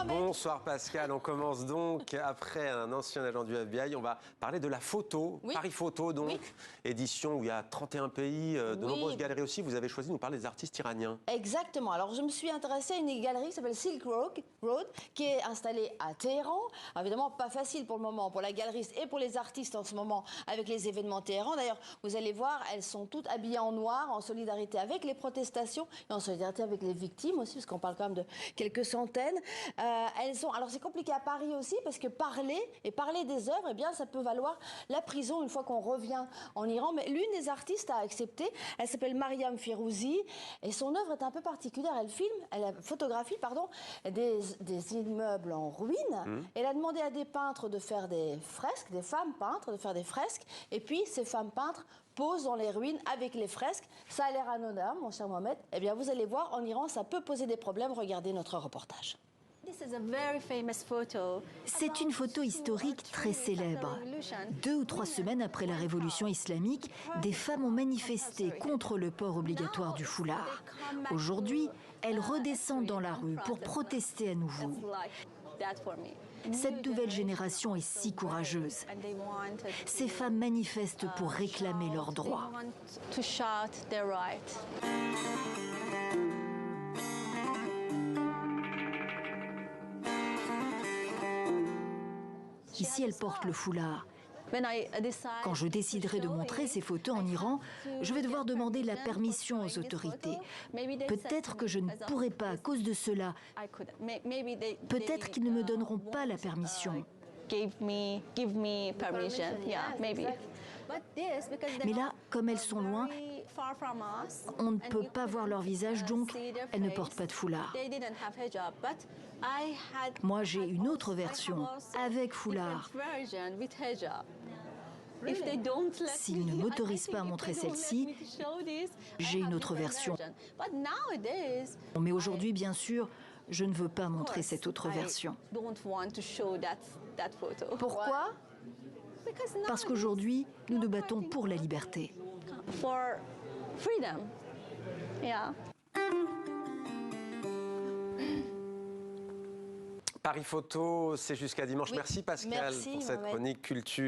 Bonsoir Pascal, on commence donc après un ancien agent du FBI, on va parler de la photo, Paris Photo donc, édition où il y a 31 pays, de nombreuses galeries aussi. Vous avez choisi de nous parler des artistes iraniens. Exactement, alors je me suis intéressée à une galerie qui s'appelle Silk Road, qui est installée à Téhéran. Alors, évidemment pas facile pour le moment, pour la galeriste et pour les artistes en ce moment avec les événements de Téhéran. D'ailleurs, vous allez voir, elles sont toutes habillées en noir, en solidarité avec les protestations et en solidarité avec les victimes aussi, parce qu'on parle quand même de quelques centaines. Alors c'est compliqué à Paris aussi parce que parler des œuvres, eh bien ça peut valoir la prison une fois qu'on revient en Iran. Mais l'une des artistes a accepté. Elle s'appelle Mariam Firouzi et son œuvre est un peu particulière. Elle photographie des immeubles en ruine. Elle a demandé à des peintres de faire des fresques, des femmes peintres de faire des fresques. Et puis ces femmes peintres posent dans les ruines avec les fresques. Ça a l'air anodin, mon cher Mohamed. Eh bien vous allez voir, en Iran ça peut poser des problèmes. Regardez notre reportage. C'est une photo historique très célèbre. 2 ou 3 semaines après la révolution islamique, des femmes ont manifesté contre le port obligatoire du foulard. Aujourd'hui, elles redescendent dans la rue pour protester à nouveau. Cette nouvelle génération est si courageuse. Ces femmes manifestent pour réclamer leurs droits. Ici, elle porte le foulard. Quand je déciderai de montrer ces photos en Iran, je vais devoir demander la permission aux autorités. Peut-être que je ne pourrai pas à cause de cela. Peut-être qu'ils ne me donneront pas la permission. Mais là, comme elles sont loin, on ne peut pas voir leur visage, donc elles ne portent pas de foulard. Moi, j'ai une autre version, avec foulard. S'ils ne m'autorisent pas à montrer celle-ci, j'ai une autre version. Mais aujourd'hui, bien sûr, je ne veux pas montrer cette autre version. Pourquoi ? Parce qu'aujourd'hui, nous nous battons pour la liberté. Paris Photo, c'est jusqu'à dimanche. Merci Pascal pour cette chronique culture.